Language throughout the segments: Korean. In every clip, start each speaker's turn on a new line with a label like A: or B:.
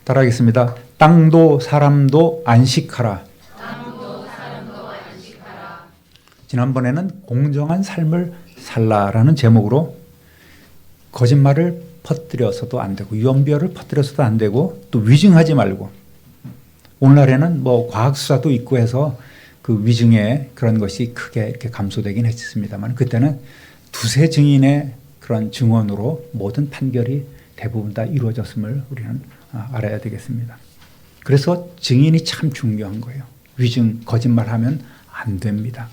A: 따라하겠습니다. 땅도 사람도 안식하라. 지난번에는 공정한 삶을 살라라는 제목으로 거짓말을 퍼뜨려서도 안 되고 유언비어를 퍼뜨려서도 안 되고 또 위증하지 말고, 오늘날에는 뭐 과학수사도 있고 해서 그 위증의 그런 것이 크게 이렇게 감소되긴 했습니다만, 그때는 두세 증인의 그런 증언으로 모든 판결이 대부분 다 이루어졌음을 우리는 알아야 되겠습니다. 그래서 증인이 참 중요한 거예요. 위증, 거짓말하면 안 됩니다.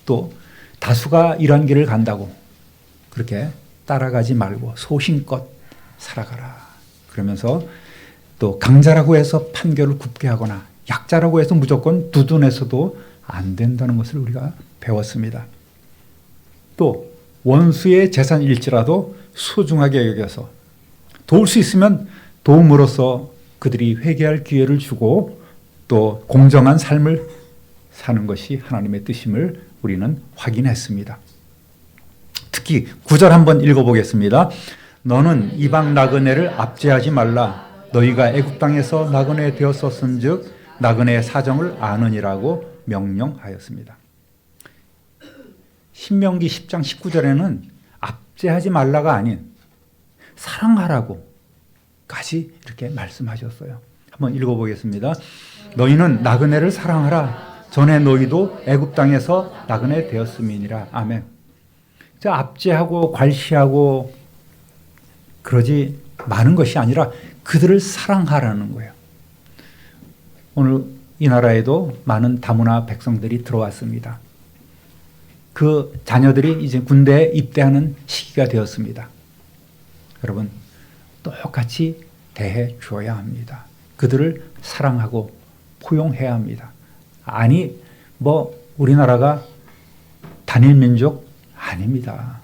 A: 또 다수가 이런 길을 간다고 그렇게 따라가지 말고 소신껏 살아가라. 그러면서 또 강자라고 해서 판결을 굽게 하거나 약자라고 해서 무조건 두둔해서도 안 된다는 것을 우리가 배웠습니다. 또 원수의 재산일지라도 소중하게 여겨서 도울 수 있으면 도움으로써 그들이 회개할 기회를 주고 또 공정한 삶을 사는 것이 하나님의 뜻임을 우리는 확인했습니다. 특히 9절 한번 읽어보겠습니다. 너는 이방 나그네를 압제하지 말라. 너희가 애굽 땅에서 나그네 되었었은즉 나그네의 사정을 아느니라고 명령하였습니다. 신명기 10장 19절에는 압제하지 말라가 아닌 사랑하라고까지 이렇게 말씀하셨어요. 한번 읽어보겠습니다. 너희는 나그네를 사랑하라. 전에 너희도 애굽 땅에서 나그네 되었음이니라. 아멘. 압제하고 괄시하고 그러지 많은 것이 아니라 그들을 사랑하라는 거예요. 오늘 이 나라에도 많은 다문화 백성들이 들어왔습니다. 그 자녀들이 이제 군대에 입대하는 시기가 되었습니다. 여러분, 똑같이 대해 주어야 합니다. 그들을 사랑하고 포용해야 합니다. 아니, 뭐 우리나라가 단일민족 아닙니다.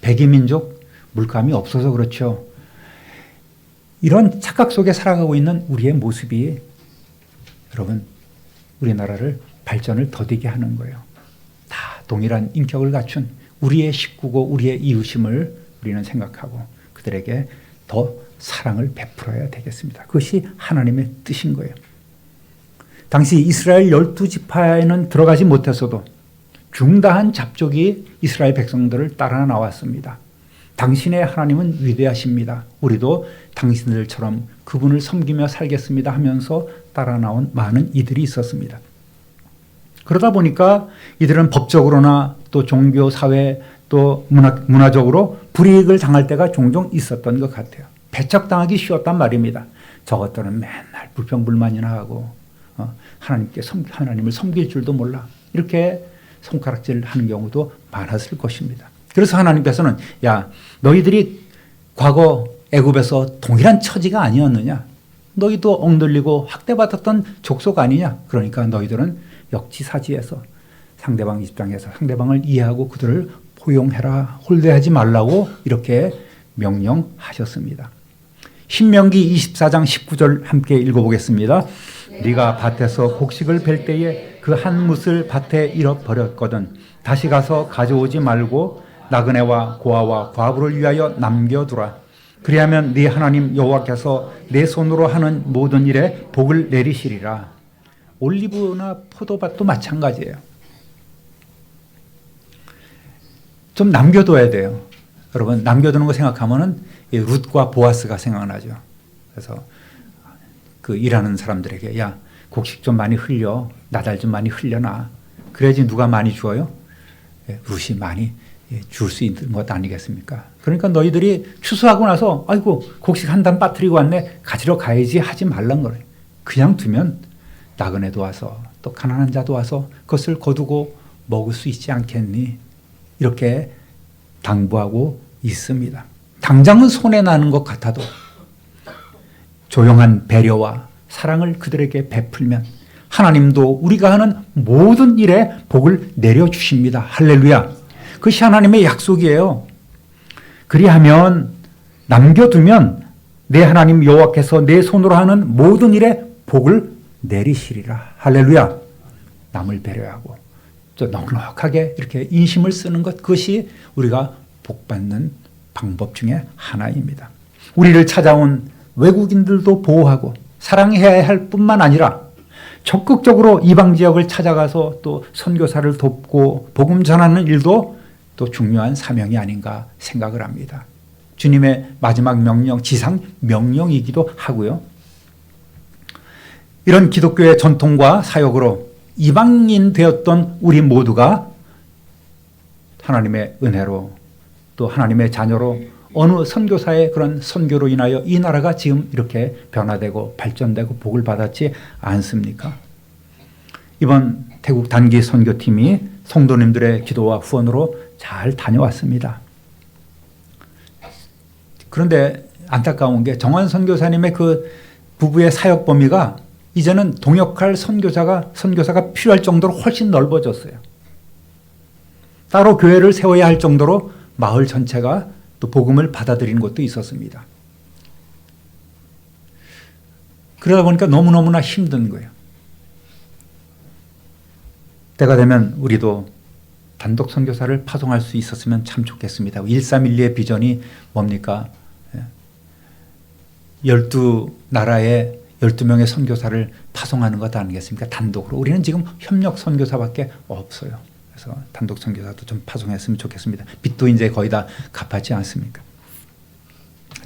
A: 백이민족 물감이 없어서 그렇죠. 이런 착각 속에 살아가고 있는 우리의 모습이 여러분 우리나라를 발전을 더디게 하는 거예요. 다 동일한 인격을 갖춘 우리의 식구고 우리의 이웃임을 우리는 생각하고 그들에게 더 사랑을 베풀어야 되겠습니다. 그것이 하나님의 뜻인 거예요. 당시 이스라엘 12지파에는 들어가지 못했어도 중다한 잡족이 이스라엘 백성들을 따라 나왔습니다. 당신의 하나님은 위대하십니다. 우리도 당신들처럼 그분을 섬기며 살겠습니다 하면서 따라 나온 많은 이들이 있었습니다. 그러다 보니까 이들은 법적으로나 또 종교, 사회, 또 문화적으로 불이익을 당할 때가 종종 있었던 것 같아요. 배척당하기 쉬웠단 말입니다. 저것들은 맨날 불평불만이나 하고 하나님을 섬길 줄도 몰라. 이렇게 손가락질 하는 경우도 많았을 것입니다. 그래서 하나님께서는 야, 너희들이 과거 애굽에서 동일한 처지가 아니었느냐? 너희도 억눌리고 학대받았던 족속 아니냐? 그러니까 너희들은 역지사지해서 상대방 입장에서 상대방을 이해하고 그들을 포용해라, 홀대하지 말라고 이렇게 명령하셨습니다. 신명기 24장 19절 함께 읽어보겠습니다. 네가 밭에서 곡식을 벨 때에 그 한 뭇을 밭에 잃어버렸거든 다시 가서 가져오지 말고 나그네와 고아와 과부를 위하여 남겨두라. 그리하면 네 하나님 여호와께서 내 손으로 하는 모든 일에 복을 내리시리라. 올리브나 포도밭도 마찬가지예요. 좀 남겨둬야 돼요. 여러분, 남겨두는 거 생각하면은 룻과 보아스가 생각나죠. 그래서 그 일하는 사람들에게 야, 곡식 좀 많이 흘려, 나달 좀 많이 흘려놔. 그래야지 누가 많이 주어요? 룻이 많이 줄 수 있는 것 아니겠습니까? 그러니까 너희들이 추수하고 나서 아이고 곡식 한 단 빠뜨리고 왔네, 가지러 가야지 하지 말란 거예요. 그냥 두면 나그네도 와서 또 가난한 자도 와서 그것을 거두고 먹을 수 있지 않겠니? 이렇게 당부하고 있습니다. 당장은 손해나는 것 같아도 조용한 배려와 사랑을 그들에게 베풀면 하나님도 우리가 하는 모든 일에 복을 내려주십니다. 할렐루야. 그것이 하나님의 약속이에요. 그리하면 남겨두면 내 하나님 여호와께서 내 손으로 하는 모든 일에 복을 내리시리라. 할렐루야. 남을 배려하고 또 넉넉하게 이렇게 인심을 쓰는 것, 그것이 우리가 복받는 방법 중에 하나입니다. 우리를 찾아온 외국인들도 보호하고 사랑해야 할 뿐만 아니라 적극적으로 이방 지역을 찾아가서 또 선교사를 돕고 복음 전하는 일도 또 중요한 사명이 아닌가 생각을 합니다. 주님의 마지막 명령, 지상 명령이기도 하고요. 이런 기독교의 전통과 사역으로 이방인 되었던 우리 모두가 하나님의 은혜로 또 하나님의 자녀로 어느 선교사의 그런 선교로 인하여 이 나라가 지금 이렇게 변화되고 발전되고 복을 받았지 않습니까? 이번 태국 단기 선교팀이 성도님들의 기도와 후원으로 잘 다녀왔습니다. 그런데 안타까운 게 정환 선교사님의 그 부부의 사역 범위가 이제는 동역할 선교사가 필요할 정도로 훨씬 넓어졌어요. 따로 교회를 세워야 할 정도로 마을 전체가 또 복음을 받아들이는 것도 있었습니다. 그러다 보니까 너무너무나 힘든 거예요. 때가 되면 우리도 단독 선교사를 파송할 수 있었으면 참 좋겠습니다. 1312의 비전이 뭡니까? 12나라에 12명의 선교사를 파송하는 것 아니겠습니까? 단독으로. 우리는 지금 협력 선교사밖에 없어요. 그래서 단독 선교사도 좀 파송했으면 좋겠습니다. 빚도 이제 거의 다 갚았지 않습니까?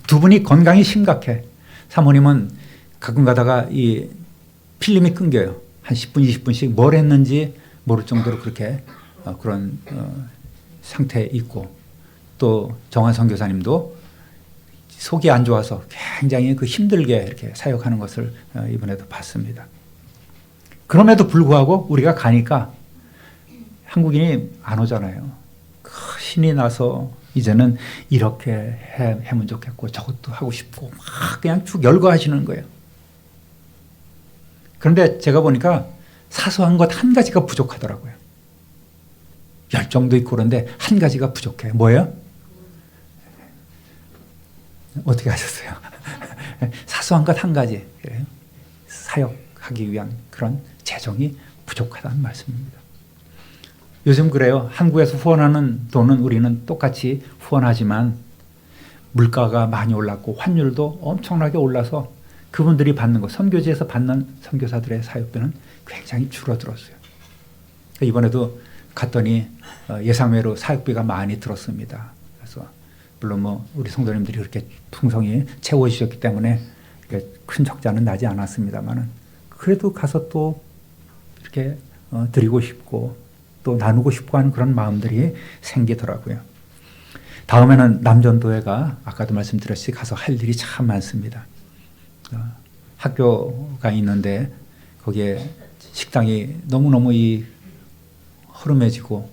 A: 두 분이 건강이 심각해. 사모님은 가끔 가다가 이 필름이 끊겨요. 한 10분, 20분씩 뭘 했는지 모를 정도로 그렇게 그런 상태에 있고, 또 정환 선교사님도 속이 안 좋아서 굉장히 그 힘들게 이렇게 사역하는 것을 이번에도 봤습니다. 그럼에도 불구하고 우리가 가니까 한국인이 안 오잖아요. 신이 나서 이제는 이렇게 하면 좋겠고 저것도 하고 싶고 막 그냥 쭉 열거하시는 거예요. 그런데 제가 보니까 사소한 것 한 가지가 부족하더라고요. 열정도 있고 그런데 한 가지가 부족해요. 뭐예요? 어떻게 하셨어요? 사소한 것 한 가지. 사역하기 위한 그런 재정이 부족하다는 말씀입니다. 요즘 그래요. 한국에서 후원하는 돈은 우리는 똑같이 후원하지만 물가가 많이 올랐고 환율도 엄청나게 올라서 그분들이 받는 것, 선교지에서 받는 선교사들의 사역비는 굉장히 줄어들었어요. 이번에도 갔더니 예상외로 사역비가 많이 들었습니다. 그래서 물론 뭐 우리 성도님들이 그렇게 풍성히 채워주셨기 때문에 큰 적자는 나지 않았습니다만은 그래도 가서 또 이렇게 드리고 싶고 또 나누고 싶고 하는 그런 마음들이 생기더라고요. 다음에는 남전도회가 아까도 말씀드렸듯이 가서 할 일이 참 많습니다. 학교가 있는데 거기에 식당이 너무너무 허름해지고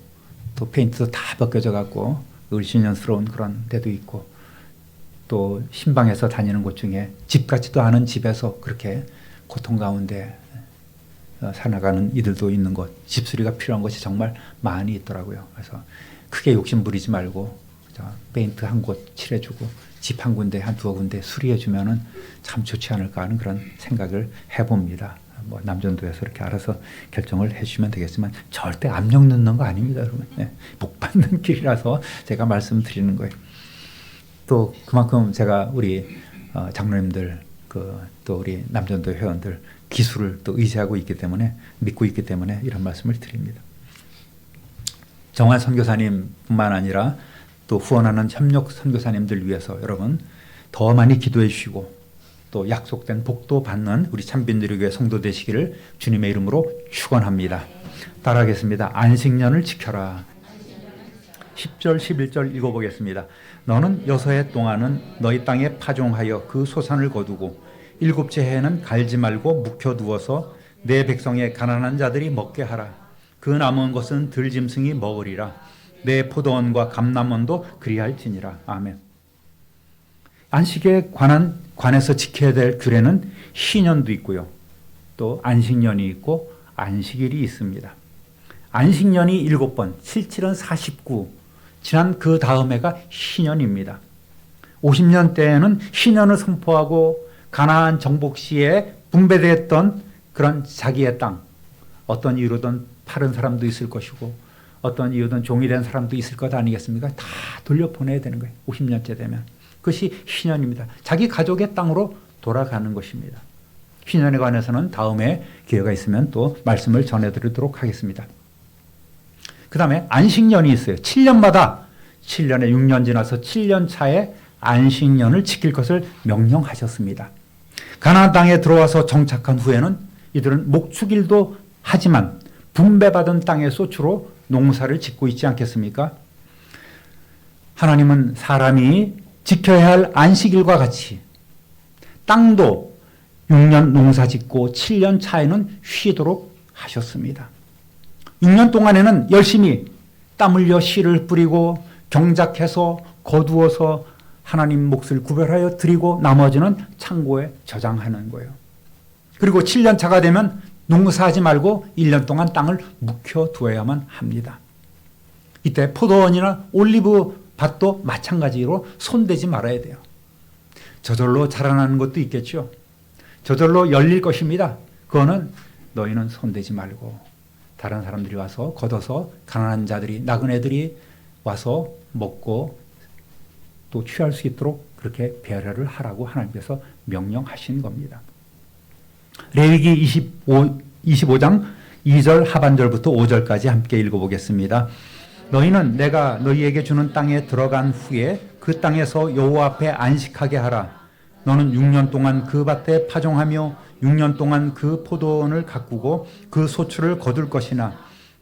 A: 또 페인트도 다 벗겨져 갖고 을신년스러운 그런 데도 있고 또 신방에서 다니는 곳 중에 집 같지도 않은 집에서 그렇게 고통 가운데 살아가는 이들도 있는 곳, 집수리가 필요한 곳이 정말 많이 있더라고요. 그래서 크게 욕심 부리지 말고 페인트 한 곳 칠해주고 집 한 군데, 한 두어 군데 수리해주면은 참 좋지 않을까 하는 그런 생각을 해봅니다. 뭐 남전도에서 이렇게 알아서 결정을 해주시면 되겠지만 절대 압력 넣는 거 아닙니다, 여러분. 네, 복 받는 길이라서 제가 말씀드리는 거예요. 또 그만큼 제가 우리 장로님들, 또 우리 남전도 회원들 기술을 또 의지하고 있기 때문에 믿고 있기 때문에 이런 말씀을 드립니다. 정환 선교사님뿐만 아니라 또 후원하는 협력 선교사님들 위해서 여러분 더 많이 기도해 주시고 또 약속된 복도 받는 우리 참빈들의 교회 성도 되시기를 주님의 이름으로 축원합니다. 따라하겠습니다. 안식년을 지켜라. 10절 11절 읽어보겠습니다. 너는 6해 동안은 너희 땅에 파종하여 그 소산을 거두고 7째 해에는 갈지 말고 묵혀두어서 내 백성의 가난한 자들이 먹게 하라. 그 남은 것은 들짐승이 먹으리라. 내 포도원과 감람원도 그리할지니라. 아멘. 안식에 관해서 지켜야 될 규례는 희년도 있고요. 또 안식년이 있고 안식일이 있습니다. 안식년이 7번, 77은 49, 지난 그 다음 해가 희년입니다. 50년 때에는 희년을 선포하고 가나안 정복 시에 분배됐던 그런 자기의 땅, 어떤 이유로든 파른 사람도 있을 것이고 어떤 이유든 종이 된 사람도 있을 것 아니겠습니까? 다 돌려보내야 되는 거예요. 50년째 되면. 그것이 희년입니다. 자기 가족의 땅으로 돌아가는 것입니다. 희년에 관해서는 다음에 기회가 있으면 또 말씀을 전해드리도록 하겠습니다. 그 다음에 안식년이 있어요. 7년마다 7년에 6년 지나서 7년 차에 안식년을 지킬 것을 명령하셨습니다. 가나안 땅에 들어와서 정착한 후에는 이들은 목축일도 하지만 분배받은 땅에서 주로 농사를 짓고 있지 않겠습니까? 하나님은 사람이 지켜야 할 안식일과 같이 땅도 6년 농사 짓고 7년 차에는 쉬도록 하셨습니다. 6년 동안에는 열심히 땀 흘려 씨를 뿌리고 경작해서 거두어서 하나님 몫을 구별하여 드리고 나머지는 창고에 저장하는 거예요. 그리고 7년 차가 되면 농사하지 말고 1년 동안 땅을 묵혀두어야만 합니다. 이때 포도원이나 올리브 밭도 마찬가지로 손대지 말아야 돼요. 저절로 자라나는 것도 있겠죠. 저절로 열릴 것입니다. 그거는 너희는 손대지 말고 다른 사람들이 와서 걷어서 가난한 자들이 나그네들이 와서 먹고 또 취할 수 있도록 그렇게 배려를 하라고 하나님께서 명령하신 겁니다. 레위기 25장 2절 하반절부터 5절까지 함께 읽어보겠습니다. 너희는 내가 너희에게 주는 땅에 들어간 후에 그 땅에서 여호와 앞에 안식하게 하라. 너는 6년 동안 그 밭에 파종하며 6년 동안 그 포도원을 가꾸고 그 소출을 거둘 것이나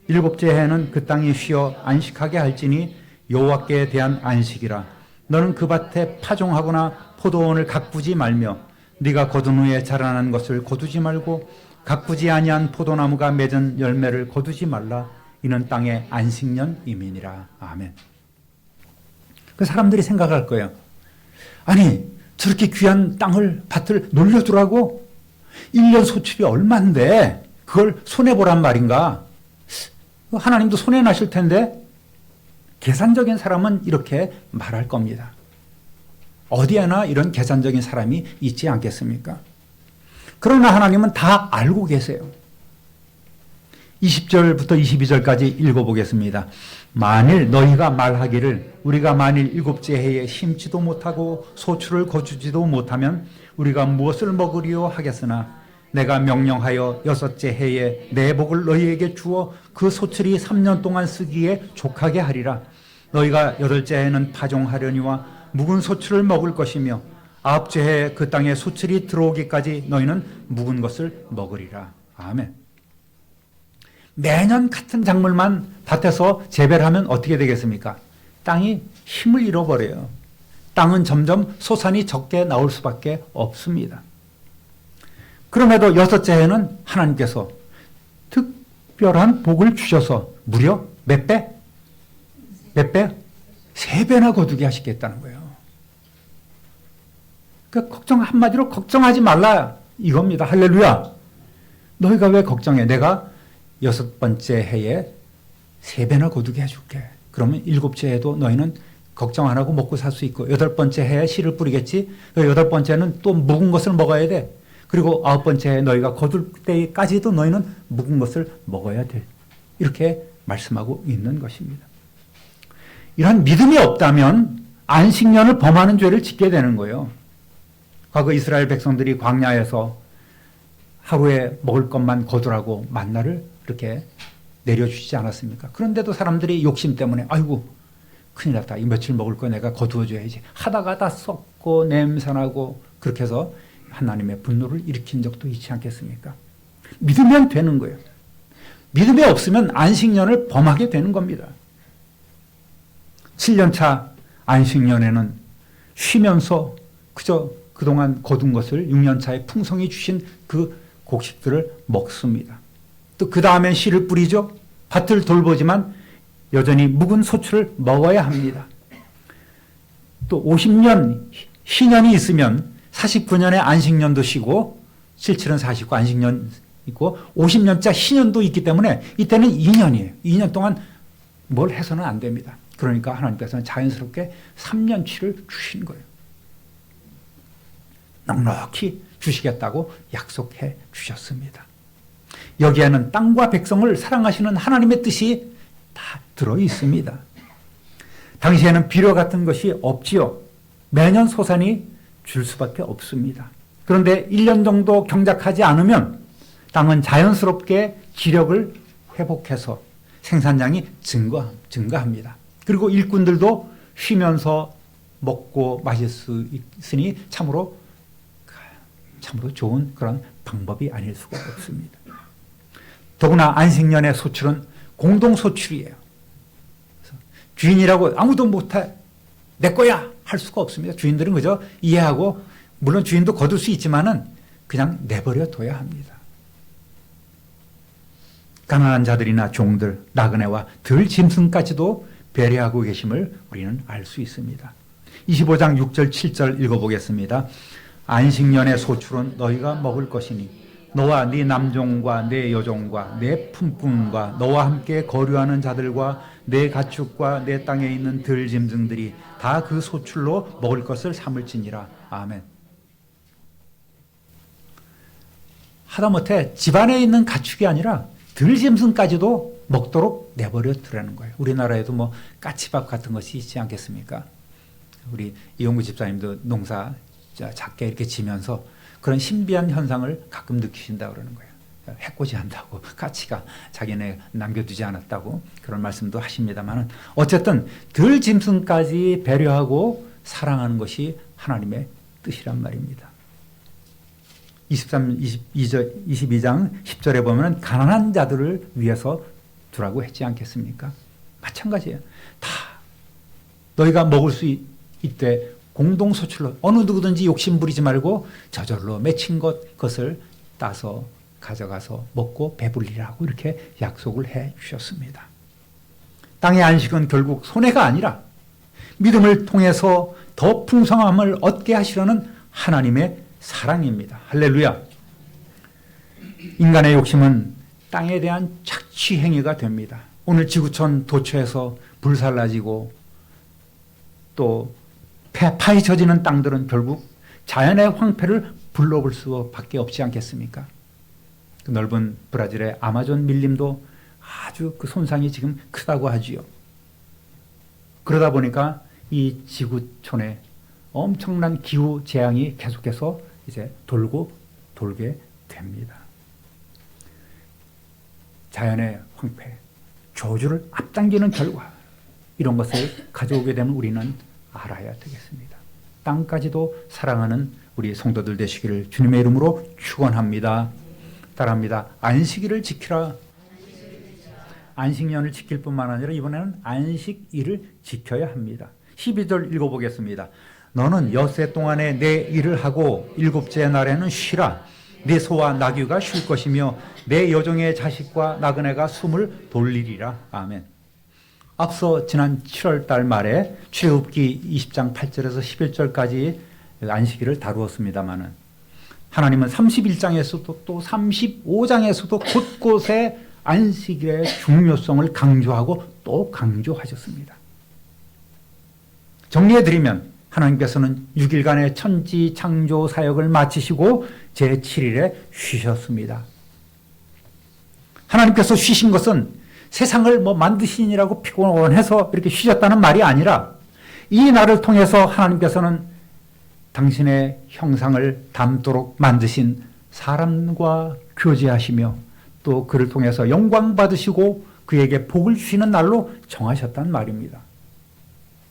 A: 일곱째 해는 그 땅이 쉬어 안식하게 할지니 여호와께 대한 안식이라. 너는 그 밭에 파종하거나 포도원을 가꾸지 말며 네가 거둔 후에 자라난 것을 거두지 말고 가꾸지 아니한 포도나무가 맺은 열매를 거두지 말라. 이는 땅의 안식년임이니라. 아멘. 그 사람들이 생각할 거예요. 아니 저렇게 귀한 땅을 밭을 놀려두라고 1년 소출이 얼만데 그걸 손해보란 말인가? 하나님도 손해나실 텐데 계산적인 사람은 이렇게 말할 겁니다. 어디에나 이런 계산적인 사람이 있지 않겠습니까? 그러나 하나님은 다 알고 계세요. 20절부터 22절까지 읽어보겠습니다. 만일 너희가 말하기를 우리가 만일 일곱째 해에 심지도 못하고 소출을 거두지도 못하면 우리가 무엇을 먹으리요 하겠으나 내가 명령하여 여섯째 해에 내 복을 너희에게 주어 그 소출이 3년 동안 쓰기에 족하게 하리라. 너희가 여덟째 해는 파종하려니와 묵은 소출을 먹을 것이며 아홉째 해에 그 땅에 소출이 들어오기까지 너희는 묵은 것을 먹으리라. 아멘. 매년 같은 작물만 밭에서 재배를 하면 어떻게 되겠습니까? 땅이 힘을 잃어버려요. 땅은 점점 소산이 적게 나올 수밖에 없습니다. 그럼에도 여섯째 해는 하나님께서 특별한 복을 주셔서 무려 몇 배? 몇 배? 3배나 거두게 하시겠다는 거예요. 그러니까 한마디로 걱정하지 말라 이겁니다. 할렐루야. 너희가 왜 걱정해? 내가 6번째 해에 3배나 거두게 해줄게. 그러면 7째 해도 너희는 걱정 안 하고 먹고 살 수 있고 8번째 해에 씨를 뿌리겠지. 8번째는 또 묵은 것을 먹어야 돼. 그리고 9번째 해에 너희가 거둘 때까지도 너희는 묵은 것을 먹어야 돼. 이렇게 말씀하고 있는 것입니다. 이런 믿음이 없다면 안식년을 범하는 죄를 짓게 되는 거예요. 과거 이스라엘 백성들이 광야에서 하루에 먹을 것만 거두라고 만나를 이렇게 내려주시지 않았습니까? 그런데도 사람들이 욕심 때문에 아이고 큰일 났다. 이 며칠 먹을 거 내가 거두어줘야지. 하다가 다 썩고 냄새나고 그렇게 해서 하나님의 분노를 일으킨 적도 있지 않겠습니까? 믿으면 되는 거예요. 믿음이 없으면 안식년을 범하게 되는 겁니다. 7년차 안식년에는 쉬면서 그저 그동안 거둔 것을 6년차에 풍성히 주신 그 곡식들을 먹습니다. 또 그 다음엔 씨를 뿌리죠. 밭을 돌보지만 여전히 묵은 소출을 먹어야 합니다. 또 50년 희년이 있으면 49년에 안식년도 쉬고 77은 49 안식년 있고 50년짜 희년도 있기 때문에 이때는 2년이에요. 2년 동안 뭘 해서는 안 됩니다. 그러니까 하나님께서는 자연스럽게 3년치를 주신 거예요. 넉넉히 주시겠다고 약속해 주셨습니다. 여기에는 땅과 백성을 사랑하시는 하나님의 뜻이 다 들어 있습니다. 당시에는 비료 같은 것이 없지요. 매년 소산이 줄 수밖에 없습니다. 그런데 1년 정도 경작하지 않으면 땅은 자연스럽게 기력을 회복해서 생산량이 증가합니다. 그리고 일꾼들도 쉬면서 먹고 마실 수 있으니 참으로 좋은 그런 방법이 아닐 수가 없습니다. 더구나 안식년의 소출은 공동소출이에요. 주인이라고 아무도 못해 내 거야 할 수가 없습니다. 주인들은 그저 이해하고 물론 주인도 거둘 수 있지만은 그냥 내버려 둬야 합니다. 가난한 자들이나 종들, 나그네와 들 짐승까지도 배려하고 계심을 우리는 알 수 있습니다. 25장 6절 7절 읽어보겠습니다. 안식년의 소출은 너희가 먹을 것이니 너와 네 남종과 네 여종과 네 품꾼과 너와 함께 거류하는 자들과 네 가축과 네 땅에 있는 들 짐승들이 다 그 소출로 먹을 것을 삼을지니라. 아멘. 하다못해 집안에 있는 가축이 아니라 들짐승까지도 먹도록 내버려 두라는 거예요. 우리나라에도 뭐 까치밥 같은 것이 있지 않겠습니까? 우리 이용구 집사님도 농사 작게 이렇게 지면서 그런 신비한 현상을 가끔 느끼신다고 그러는 거예요. 해코지 한다고 까치가 자기네 남겨두지 않았다고 그런 말씀도 하십니다만 어쨌든 들짐승까지 배려하고 사랑하는 것이 하나님의 뜻이란 말입니다. 22장 10절에 보면 가난한 자들을 위해서 두라고 했지 않겠습니까? 마찬가지예요. 다 너희가 먹을 수 있되 공동소출로 어느 누구든지 욕심 부리지 말고 저절로 맺힌 것을 따서 가져가서 먹고 배불리라고 이렇게 약속을 해 주셨습니다. 땅의 안식은 결국 손해가 아니라 믿음을 통해서 더 풍성함을 얻게 하시려는 하나님의 사랑입니다. 할렐루야. 인간의 욕심은 땅에 대한 착취행위가 됩니다. 오늘 지구촌 도처에서 불살라지고 또 파헤쳐지는 땅들은 결국 자연의 황폐를 불러올 수밖에 없지 않겠습니까? 그 넓은 브라질의 아마존 밀림도 아주 그 손상이 지금 크다고 하지요. 그러다 보니까 이 지구촌에 엄청난 기후 재앙이 계속해서 이제 돌게 됩니다. 자연의 황폐, 저주를 앞당기는 결과 이런 것을 가져오게 되면 우리는 알아야 되겠습니다. 땅까지도 사랑하는 우리 성도들 되시기를 주님의 이름으로 축원합니다. 따라합니다. 안식일을 지키라. 안식년을 지킬 뿐만 아니라 이번에는 안식일을 지켜야 합니다. 12절 읽어보겠습니다. 너는 엿새 동안에 내 일을 하고 일곱째 날에는 쉬라. 네 소와 나귀가 쉴 것이며 내 여종의 자식과 나그네가 숨을 돌리리라. 아멘. 앞서 지난 7월 달 말에 출애굽기 20장 8절에서 11절까지 안식일을 다루었습니다마는 하나님은 31장에서도 또 35장에서도 곳곳에 안식일의 중요성을 강조하고 또 강조하셨습니다. 정리해드리면 하나님께서는 6일간의 천지 창조 사역을 마치시고 제7일에 쉬셨습니다. 하나님께서 쉬신 것은 세상을 만드시니라고 피곤해서 이렇게 쉬셨다는 말이 아니라 이 날을 통해서 하나님께서는 당신의 형상을 닮도록 만드신 사람과 교제하시며 또 그를 통해서 영광 받으시고 그에게 복을 주시는 날로 정하셨단 말입니다.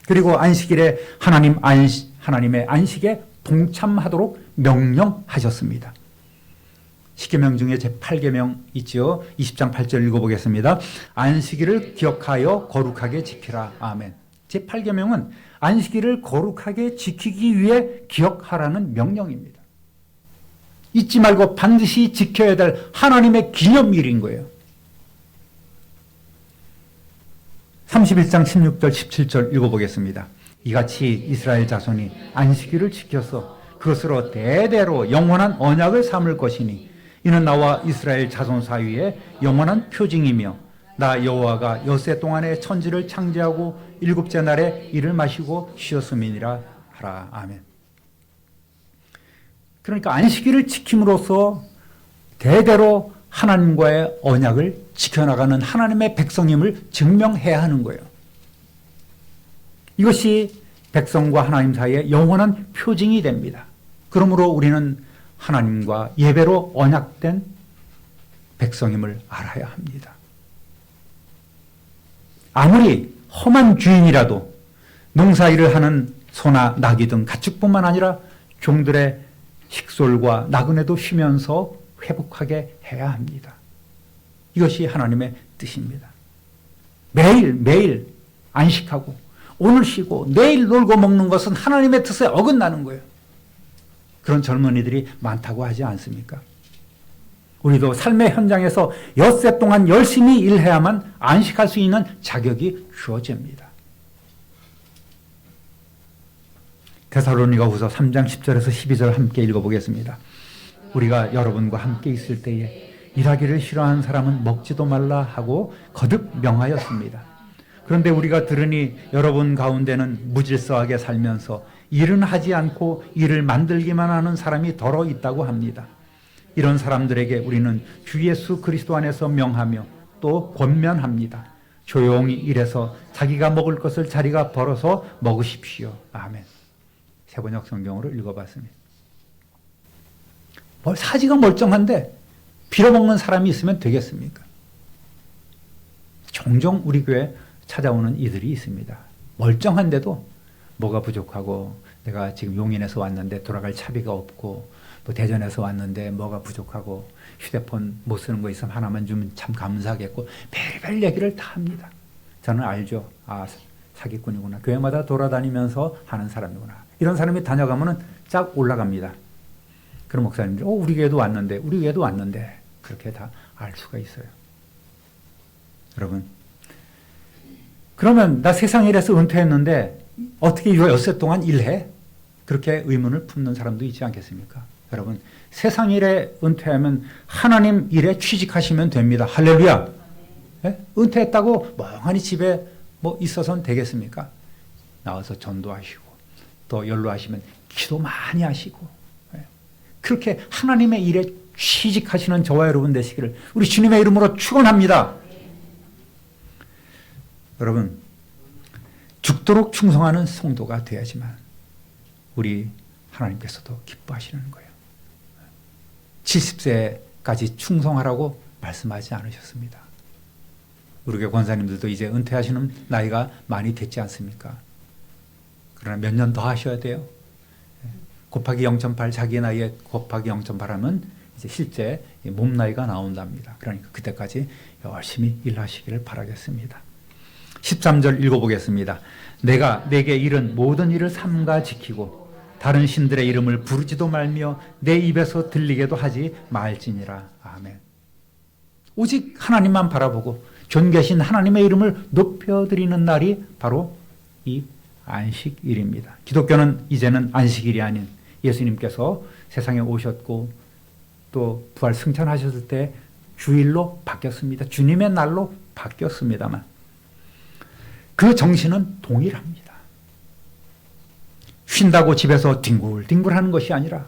A: 그리고 안식일에 하나님의 안식에 동참하도록 명령하셨습니다. 10계명 중에 제8계명 있죠. 20장 8절 읽어보겠습니다. 안식일을 기억하여 거룩하게 지키라. 아멘. 제8계명은 안식일을 거룩하게 지키기 위해 기억하라는 명령입니다. 잊지 말고 반드시 지켜야 될 하나님의 기념일인 거예요. 31장 16절 17절 읽어보겠습니다. 이같이 이스라엘 자손이 안식일을 지켜서 그것으로 대대로 영원한 언약을 삼을 것이니 이는 나와 이스라엘 자손 사이에 영원한 표징이며 나 여호와가 엿새 동안에 천지를 창조하고 일곱째 날에 이를 마시고 쉬었음이니라 하라. 아멘. 그러니까 안식일을 지킴으로써 대대로 하나님과의 언약을 지켜나가는 하나님의 백성임을 증명해야 하는 거예요. 이것이 백성과 하나님 사이의 영원한 표징이 됩니다. 그러므로 우리는 하나님과 예배로 언약된 백성임을 알아야 합니다. 아무리 험한 주인이라도 농사일을 하는 소나 나귀 등 가축뿐만 아니라 종들의 식솔과 나그네도 쉬면서 회복하게 해야 합니다. 이것이 하나님의 뜻입니다. 매일 안식하고 오늘 쉬고 내일 놀고 먹는 것은 하나님의 뜻에 어긋나는 거예요. 그런 젊은이들이 많다고 하지 않습니까? 우리도 삶의 현장에서 엿새 동안 열심히 일해야만 안식할 수 있는 자격이 주어집니다. 데살로니가후서 3장 10절에서 12절 함께 읽어보겠습니다. 우리가 여러분과 함께 있을 때에 일하기를 싫어하는 사람은 먹지도 말라 하고 거듭 명하였습니다. 그런데 우리가 들으니 여러분 가운데는 무질서하게 살면서 일은 하지 않고 일을 만들기만 하는 사람이 더러 있다고 합니다. 이런 사람들에게 우리는 주 예수 그리스도 안에서 명하며 또 권면합니다. 조용히 일해서 자기가 먹을 것을 자기가 벌어서 먹으십시오. 아멘. 세번역 성경으로 읽어봤습니다. 사지가 멀쩡한데 빌어먹는 사람이 있으면 되겠습니까? 종종 우리 교회에 찾아오는 이들이 있습니다. 멀쩡한데도 뭐가 부족하고 내가 지금 용인에서 왔는데 돌아갈 차비가 없고 또 대전에서 왔는데 뭐가 부족하고 휴대폰 못 쓰는 거 있으면 하나만 주면 참 감사하겠고 별별 얘기를 다 합니다. 저는 알죠. 아, 사기꾼이구나. 교회마다 돌아다니면서 하는 사람이구나. 이런 사람이 다녀가면은 쫙 올라갑니다. 그런 목사님들, 우리 교회도 왔는데, 우리 교회도 왔는데, 그렇게 다 알 수가 있어요. 여러분, 그러면 나 세상 일에서 은퇴했는데 어떻게 엿새 동안 일해? 그렇게 의문을 품는 사람도 있지 않겠습니까? 여러분, 세상 일에 은퇴하면 하나님 일에 취직하시면 됩니다. 할렐루야. 네? 은퇴했다고 멍하니 집에 뭐 있어서는 되겠습니까? 나와서 전도하시고 또 연로하시면 기도 많이 하시고 그렇게 하나님의 일에 취직하시는 저와 여러분 되시기를 우리 주님의 이름으로 축원합니다. 여러분, 죽도록 충성하는 성도가 되어야지만 우리 하나님께서도 기뻐하시는 거예요. 70세까지 충성하라고 말씀하지 않으셨습니다. 우리 교회 권사님들도 이제 은퇴하시는 나이가 많이 됐지 않습니까? 그러나 몇 년 더 하셔야 돼요. 곱하기 0.8 자기 나이에 곱하기 0.8 하면 이제 실제 몸 나이가 나온답니다. 그러니까 그때까지 열심히 일하시기를 바라겠습니다. 13절 읽어보겠습니다. 내가 내게 이른 모든 일을 삼가 지키고 다른 신들의 이름을 부르지도 말며 내 입에서 들리게도 하지 말지니라. 아멘. 오직 하나님만 바라보고 존귀하신 하나님의 이름을 높여드리는 날이 바로 이 안식일입니다. 기독교는 이제는 안식일이 아닌 예수님께서 세상에 오셨고 또 부활 승천하셨을 때 주일로 바뀌었습니다. 주님의 날로 바뀌었습니다만 그 정신은 동일합니다. 쉰다고 집에서 뒹굴뒹굴하는 것이 아니라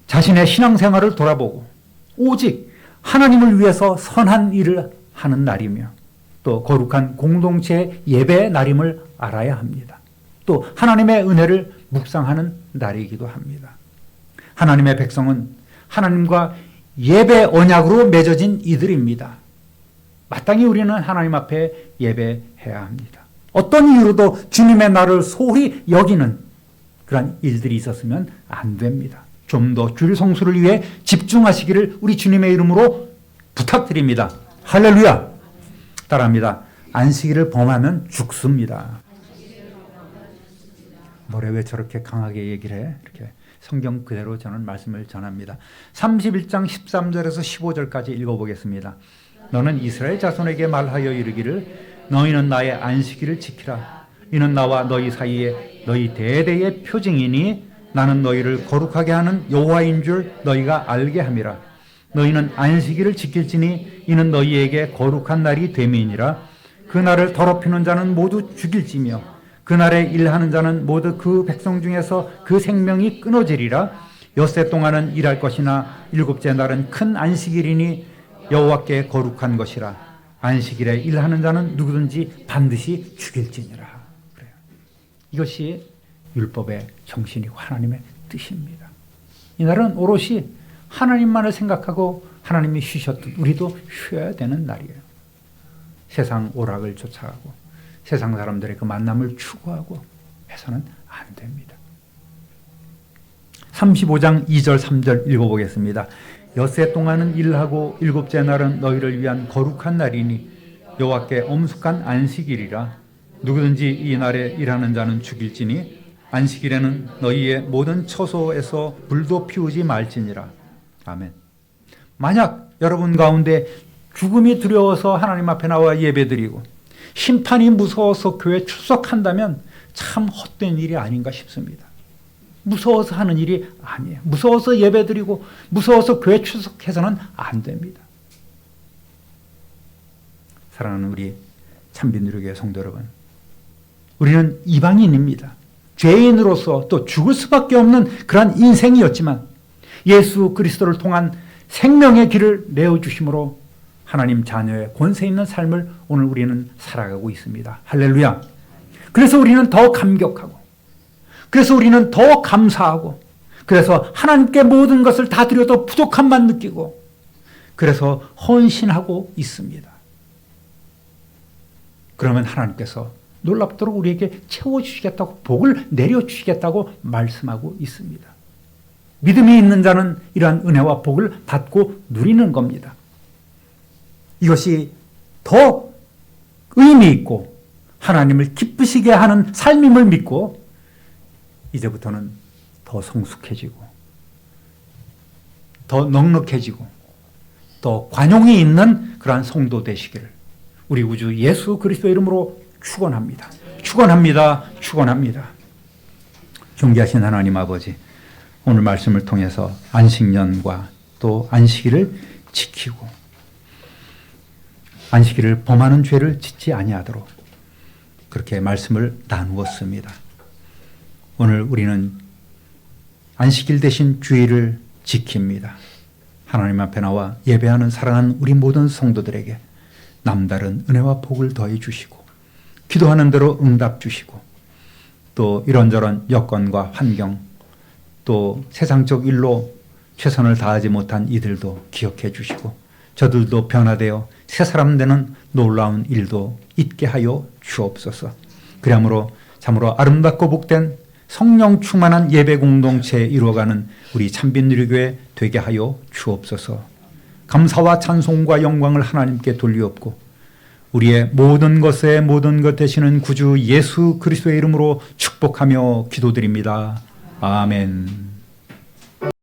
A: 자신의 신앙생활을 돌아보고 오직 하나님을 위해서 선한 일을 하는 날이며 또 거룩한 공동체 예배의 날임을 알아야 합니다. 또 하나님의 은혜를 묵상하는 날이기도 합니다. 하나님의 백성은 하나님과 예배 언약으로 맺어진 이들입니다. 마땅히 우리는 하나님 앞에 예배해야 합니다. 어떤 이유로도 주님의 날을 소홀히 여기는 그런 일들이 있었으면 안 됩니다. 좀 더 주일 성수를 위해 집중하시기를 우리 주님의 이름으로 부탁드립니다. 할렐루야. 따라합니다. 안식일을 범하면 죽습니다. 노래 왜 저렇게 강하게 얘기를 해? 이렇게 성경 그대로 저는 말씀을 전합니다. 31장 13절에서 15절까지 읽어보겠습니다. 너는 이스라엘 자손에게 말하여 이르기를 너희는 나의 안식일을 지키라. 이는 나와 너희 사이에 너희 대대의 표징이니 나는 너희를 거룩하게 하는 여호와인 줄 너희가 알게 함이라. 너희는 안식일을 지킬지니 이는 너희에게 거룩한 날이 됨이니라. 그 날을 더럽히는 자는 모두 죽일지며 그날에 일하는 자는 모두 그 백성 중에서 그 생명이 끊어지리라. 엿새 동안은 일할 것이나 일곱째 날은 큰 안식일이니 여호와께 거룩한 것이라. 안식일에 일하는 자는 누구든지 반드시 죽일지니라. 그래요. 이것이 율법의 정신이고 하나님의 뜻입니다. 이날은 오롯이 하나님만을 생각하고 하나님이 쉬셨듯 우리도 쉬어야 되는 날이에요. 세상 오락을 쫓아가고 세상 사람들의 그 만남을 추구하고 해서는 안 됩니다. 35장 2절 3절 읽어보겠습니다. 엿새 동안은 일하고 일곱째 날은 너희를 위한 거룩한 날이니 여호와께 엄숙한 안식일이라. 누구든지 이 날에 일하는 자는 죽일지니 안식일에는 너희의 모든 처소에서 불도 피우지 말지니라. 아멘. 만약 여러분 가운데 죽음이 두려워서 하나님 앞에 나와 예배드리고 심판이 무서워서 교회 출석한다면 참 헛된 일이 아닌가 싶습니다. 무서워서 하는 일이 아니에요. 무서워서 예배드리고 무서워서 교회 출석해서는 안 됩니다. 사랑하는 우리 참빈누리교회 성도 여러분, 우리는 이방인입니다. 죄인으로서 또 죽을 수밖에 없는 그러한 인생이었지만 예수 그리스도를 통한 생명의 길을 내어주심으로 하나님 자녀의 권세 있는 삶을 오늘 우리는 살아가고 있습니다. 할렐루야. 그래서 우리는 더 감격하고, 그래서 우리는 더 감사하고, 그래서 하나님께 모든 것을 다 드려도 부족함만 느끼고, 그래서 헌신하고 있습니다. 그러면 하나님께서 놀랍도록 우리에게 채워주시겠다고, 복을 내려주시겠다고 말씀하고 있습니다. 믿음이 있는 자는 이러한 은혜와 복을 받고 누리는 겁니다. 이것이 더 의미 있고 하나님을 기쁘시게 하는 삶임을 믿고 이제부터는 더 성숙해지고 더 넉넉해지고 더 관용이 있는 그러한 성도 되시기를 우리 구주 예수 그리스도 이름으로 축원합니다. 축원합니다. 축원합니다. 존귀하신 하나님 아버지, 오늘 말씀을 통해서 안식년과 또 안식일을 지키고 안식일을 범하는 죄를 짓지 아니하도록 그렇게 말씀을 나누었습니다. 오늘 우리는 안식일 대신 주일을 지킵니다. 하나님 앞에 나와 예배하는 사랑하는 우리 모든 성도들에게 남다른 은혜와 복을 더해 주시고 기도하는 대로 응답 주시고 또 이런저런 여건과 환경 또 세상적 일로 최선을 다하지 못한 이들도 기억해 주시고 저들도 변화되어 새 사람 되는 놀라운 일도 있게 하여 주옵소서. 그러므로 참으로 아름답고 복된 성령 충만한 예배 공동체 이루어가는 우리 참빈누리교회 되게 하여 주옵소서. 감사와 찬송과 영광을 하나님께 돌리옵고 우리의 모든 것에 모든 것 되시는 구주 예수 그리스도의 이름으로 축복하며 기도드립니다. 아멘.